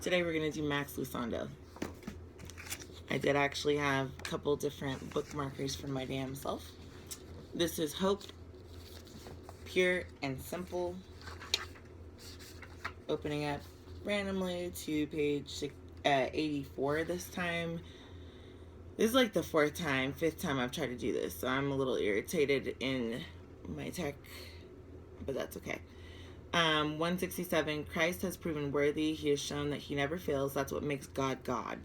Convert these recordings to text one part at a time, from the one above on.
Today we're going to do Max Lucado. I did actually have a couple different bookmarkers for my damn self. This is Hope, Pure and Simple. Opening up randomly to page 84 this time. This is like the fifth time I've tried to do this, so I'm a little irritated in my tech, but that's okay. 167, Christ has proven worthy. He has shown that he never fails. That's what makes God God.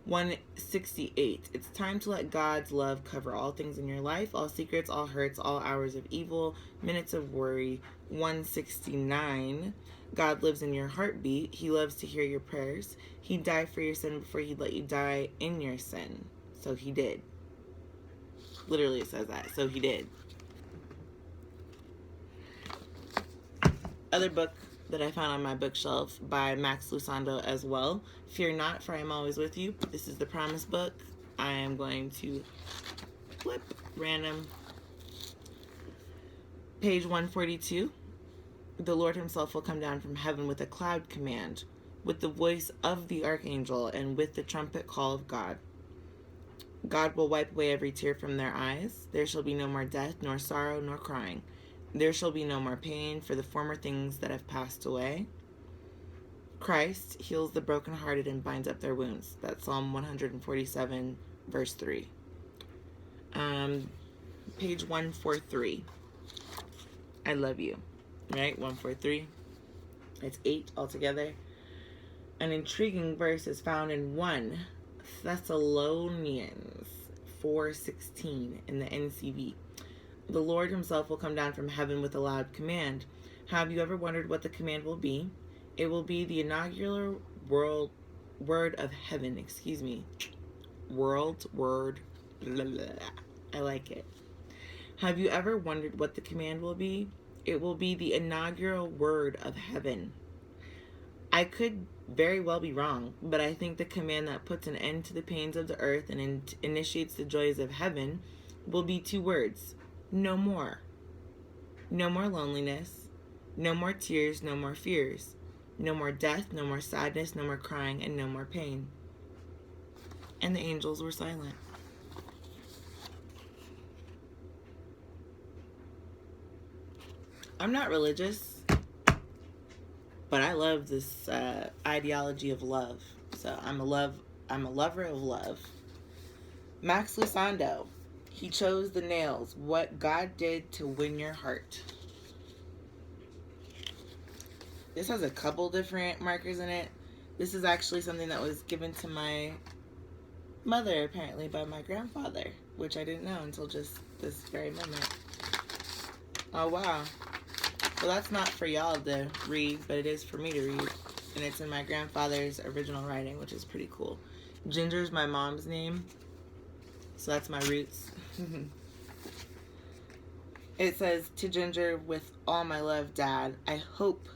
168, it's time to let God's love cover all things in your life, all secrets, all hurts, all hours of evil, minutes of worry. 169, God lives in your heartbeat. He loves to hear your prayers. He died for your sin before he'd let you die in your sin. So he did. Literally it says that. So he did. Other book that I found on my bookshelf by Max Lucado as well. Fear not, for I am always with you. This is the Promise book. I am going to flip random. Page 142. The Lord himself will come down from heaven with a cloud command, with the voice of the archangel, and with the trumpet call of God. God will wipe away every tear from their eyes. There shall be no more death, nor sorrow, nor crying. There shall be no more pain, for the former things that have passed away. Christ heals the brokenhearted and binds up their wounds. That's Psalm 147, verse 3. Page 143. I love you. Right? 143. It's 8 altogether. An intriguing verse is found in 1 Thessalonians 4:16 in the NCV. The Lord himself will come down from heaven with a loud command. Have you ever wondered what the command will be? It will be the inaugural word of heaven. Word. Blah, blah. I like it. Have you ever wondered what the command will be? It will be the inaugural word of heaven. I could very well be wrong, but I think the command that puts an end to the pains of the earth and initiates the joys of heaven will be 2 words. No more. No more loneliness. No more tears, no more fears. No more death, no more sadness, no more crying, and no more pain. And the angels were silent. I'm not religious, but I love this ideology of love. So I'm a lover of love. Max Lucado. He chose the nails. What God did to win your heart. This has a couple different markers in it. This is actually something that was given to my mother, apparently, by my grandfather, which I didn't know until just this very moment. Oh, wow. Well, that's not for y'all to read, but it is for me to read. And it's in my grandfather's original writing, which is pretty cool. Ginger's my mom's name, so that's my roots. It says, to Ginger, with all my love, Dad, I hope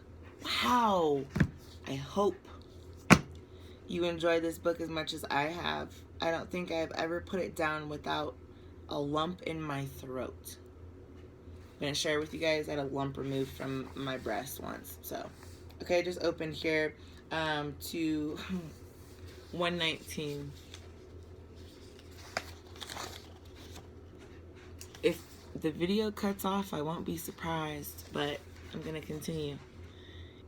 you enjoy this book as much as I have. I don't think I've ever put it down without a lump in my throat. I'm going to share with you guys, I had a lump removed from my breast once. So, okay, just opened here to 119. If the video cuts off, I won't be surprised, but I'm going to continue.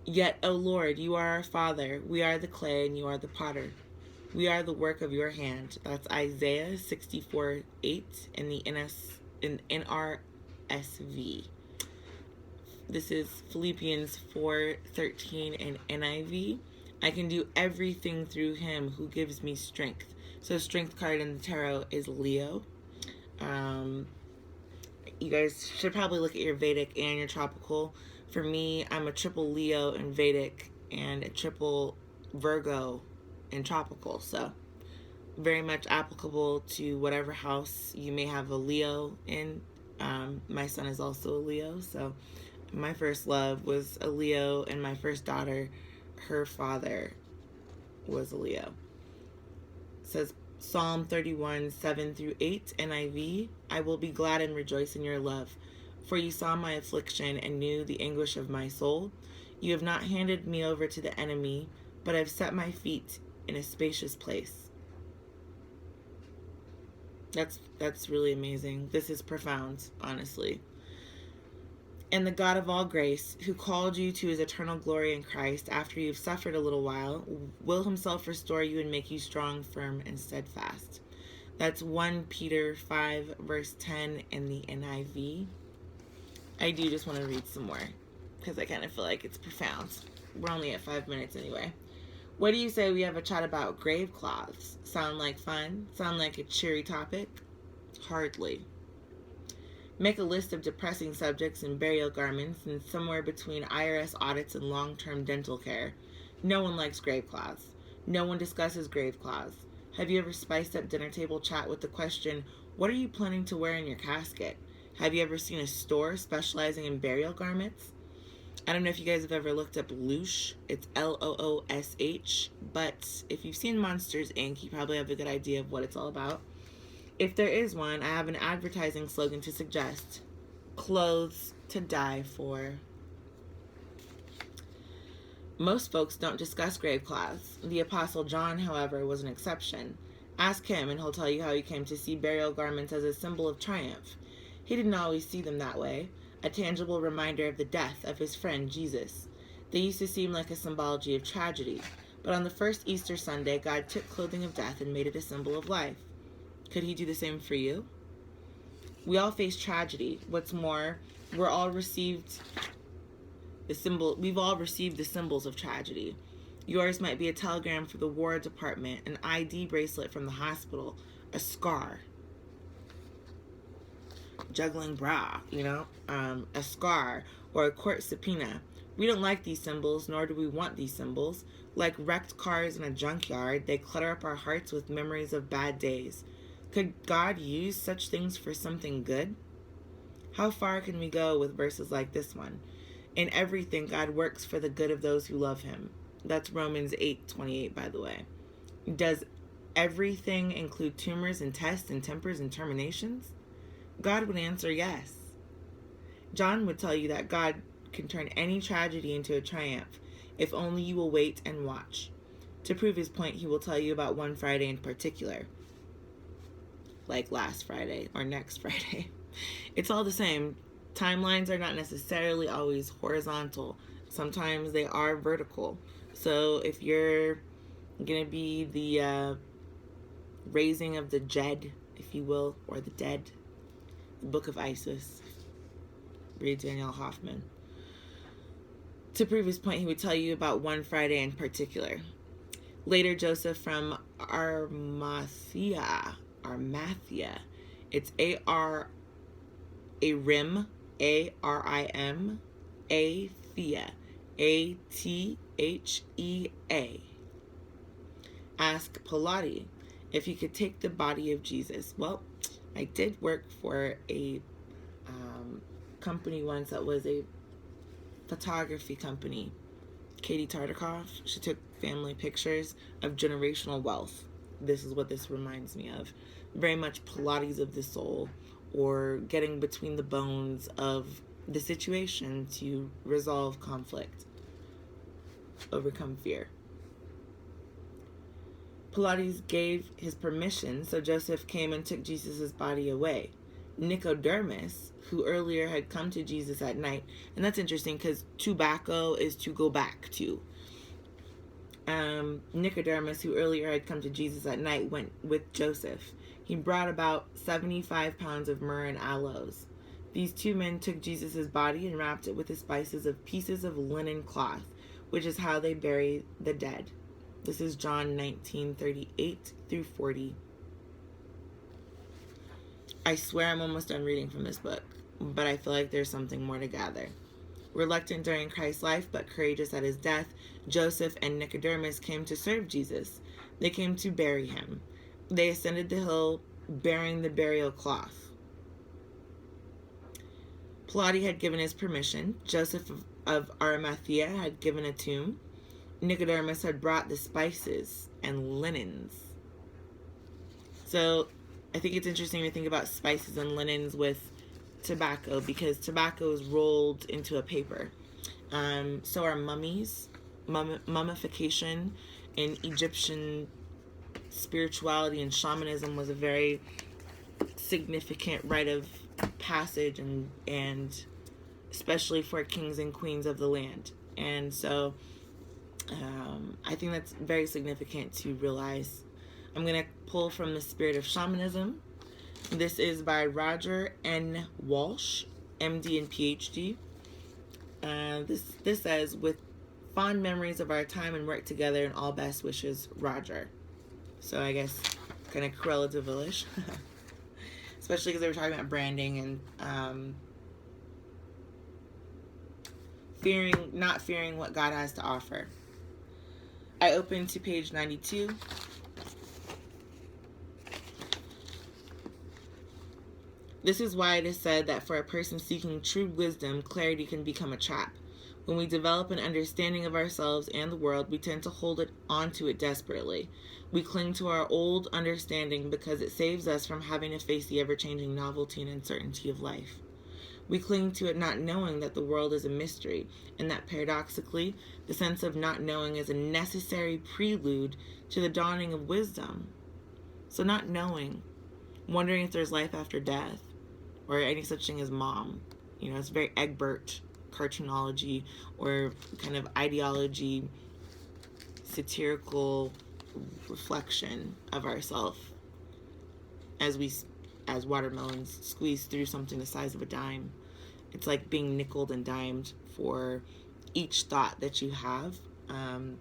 Yet, O Lord, you are our Father. We are the clay and you are the potter. We are the work of your hand. That's Isaiah 64:8 in the NRSV. This is Philippians 4:13 in NIV. I can do everything through him who gives me strength. So strength card in the tarot is Leo. You guys should probably look at your Vedic and your tropical. For me, I'm a triple Leo in Vedic and a triple Virgo in tropical. So very much applicable to whatever house you may have a Leo in. My son is also a Leo. So my first love was a Leo, and my first daughter, her father was a Leo. It says Psalm 31:7-8 NIV. I will be glad and rejoice in your love, for you saw my affliction and knew the anguish of my soul. You have not handed me over to the enemy, but have set my feet in a spacious place. That's really amazing. This is profound, honestly. And the God of all grace, who called you to his eternal glory in Christ after you've suffered a little while, will himself restore you and make you strong, firm, and steadfast. That's 1 Peter 5, verse 10 in the NIV. I do just want to read some more, because I kind of feel like it's profound. We're only at 5 minutes anyway. What do you say we have a chat about grave cloths? Sound like fun? Sound like a cheery topic? Hardly. Make a list of depressing subjects and burial garments, and somewhere between IRS audits and long-term dental care. No one likes grave cloths. No one discusses grave cloths. Have you ever spiced up dinner table chat with the question, what are you planning to wear in your casket? Have you ever seen a store specializing in burial garments? I don't know if you guys have ever looked up Loosh. It's Loosh. But if you've seen Monsters, Inc., you probably have a good idea of what it's all about. If there is one, I have an advertising slogan to suggest. Clothes to die for. Most folks don't discuss grave cloths. The Apostle John, however, was an exception. Ask him and he'll tell you how he came to see burial garments as a symbol of triumph. He didn't always see them that way. A tangible reminder of the death of his friend Jesus. They used to seem like a symbology of tragedy, but on the first Easter Sunday, God took clothing of death and made it a symbol of life. Could he do the same for you? We all face tragedy. What's more, we've all received the symbols of tragedy. Yours might be a telegram from the War Department, an ID bracelet from the hospital, a scar. Juggling bra, a scar, or a court subpoena. We don't like these symbols, nor do we want these symbols. Like wrecked cars in a junkyard, they clutter up our hearts with memories of bad days. Could God use such things for something good? How far can we go with verses like this one? In everything, God works for the good of those who love him. That's Romans 8:28, by the way. Does everything include tumors and tests and tempers and terminations? God would answer yes. John would tell you that God can turn any tragedy into a triumph, if only you will wait and watch. To prove his point, he will tell you about one Friday in particular, like last Friday or next Friday. It's all the same. Timelines are not necessarily always horizontal. Sometimes they are vertical. So if you're going to be the raising of the Jed, if you will, or the dead, the Book of Isis, read Daniel Hoffman. To prove his point, he would tell you about one Friday in particular. Later, Joseph from Arimathea, it's Arim, A-R-I-M, Athea, A-T-H-E-A. Ask Pilate if he could take the body of Jesus. Well, I did work for a company once that was a photography company. Katie Tartikoff. She took family pictures of generational wealth. This is what this reminds me of. Very much Pilates of the soul, or getting between the bones of the situation to resolve conflict, overcome fear. Pilates gave his permission, so Joseph came and took Jesus' body away. Nicodemus, who earlier had come to Jesus at night, and that's interesting because tobacco is to go back to. Nicodemus, who earlier had come to Jesus at night, went with Joseph. He brought about 75 pounds of myrrh and aloes. These two men took Jesus' body and wrapped it with the spices of pieces of linen cloth, which is how they bury the dead. This is John 19:38 through 40. I swear I'm almost done reading from this book, but I feel like there's something more to gather. Reluctant during Christ's life, but courageous at his death, Joseph and Nicodemus came to serve Jesus. They came to bury him. They ascended the hill bearing the burial cloth. Pilate had given his permission. Joseph of Arimathea had given a tomb. Nicodemus had brought the spices and linens. So I think it's interesting to think about spices and linens with tobacco, because tobacco is rolled into a paper. So are mummies. Mummification in Egyptian spirituality and shamanism was a very significant rite of passage, and especially for kings and queens of the land. And so I think that's very significant to realize. I'm going to pull from The Spirit of Shamanism. This is by Roger N. Walsh, MD and PhD. This says, with fond memories of our time and work together, and all best wishes, Roger. So I guess kind of Cruella de Vil-ish. Especially because they were talking about branding and not fearing what God has to offer. I open to page 92. This is why it is said that for a person seeking true wisdom, clarity can become a trap. When we develop an understanding of ourselves and the world, we tend to hold onto it desperately. We cling to our old understanding because it saves us from having to face the ever-changing novelty and uncertainty of life. We cling to it not knowing that the world is a mystery, and that paradoxically, the sense of not knowing is a necessary prelude to the dawning of wisdom. So not knowing, wondering if there's life after death, or any such thing as mom. It's very Egbert cartoonology, or kind of ideology, satirical reflection of ourselves as watermelons squeeze through something the size of a dime. It's like being nickeled and dimed for each thought that you have. I'm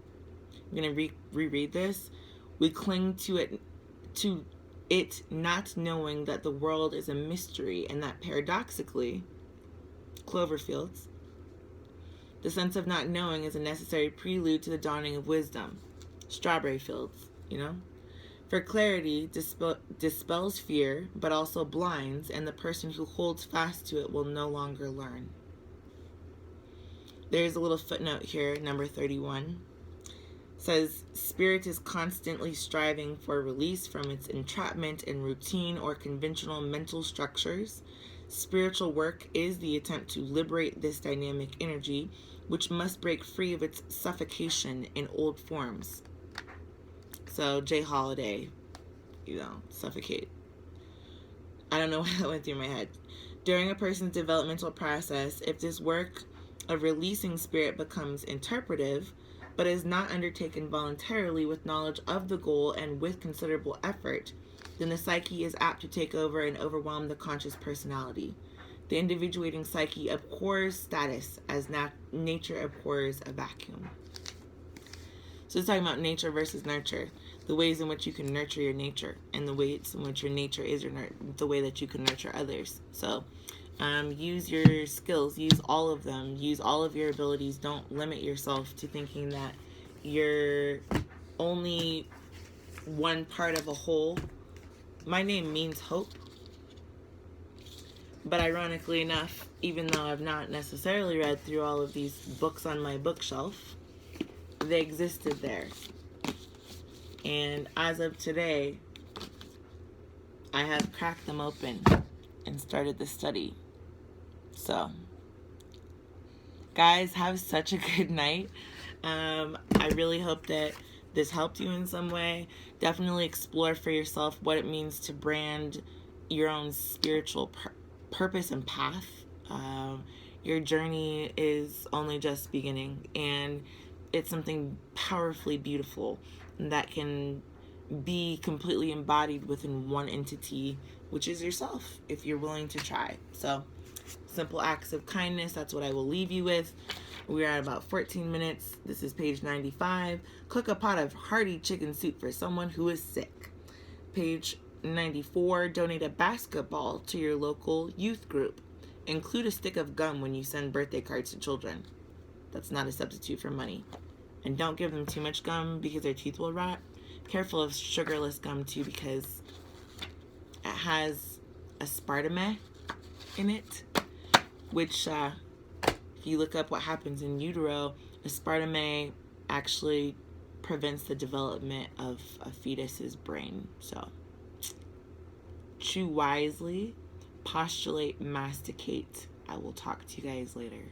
going to reread this. We cling to it not knowing that the world is a mystery, and that paradoxically, Cloverfields, the sense of not knowing is a necessary prelude to the dawning of wisdom. Strawberry Fields, For clarity dispels fear, but also blinds, and the person who holds fast to it will no longer learn. There's a little footnote here, number 31. Says, spirit is constantly striving for release from its entrapment in routine or conventional mental structures. Spiritual work is the attempt to liberate this dynamic energy, which must break free of its suffocation in old forms. So, Jay Holiday, suffocate. I don't know why that went through my head. During a person's developmental process, if this work of releasing spirit becomes interpretive, but is not undertaken voluntarily with knowledge of the goal and with considerable effort, then the psyche is apt to take over and overwhelm the conscious personality. The individuating psyche abhors status as nature abhors a vacuum. So it's talking about nature versus nurture, the ways in which you can nurture your nature, and the ways in which your nature is the way that you can nurture others. So use your skills, use all of them, use all of your abilities. Don't limit yourself to thinking that you're only one part of a whole. My name means hope, but ironically enough, even though I've not necessarily read through all of these books on my bookshelf, they existed there. And as of today, I have cracked them open and started the study. So, guys, have such a good night. I really hope that this helped you in some way. Definitely explore for yourself what it means to brand your own spiritual purpose and path. Your journey is only just beginning, and it's something powerfully beautiful that can be completely embodied within one entity, which is yourself, if you're willing to try. So, simple acts of kindness, that's what I will leave you with. We're at about 14 minutes. This is page 95. Cook a pot of hearty chicken soup for someone who is sick. Page 94. Donate a basketball to your local youth group. Include a stick of gum when you send birthday cards to children. That's not a substitute for money. And don't give them too much gum because their teeth will rot. Careful of sugarless gum too, because it has aspartame in it, which if you look up what happens in utero, aspartame actually prevents the development of a fetus's brain. So chew wisely, postulate, masticate. I will talk to you guys later.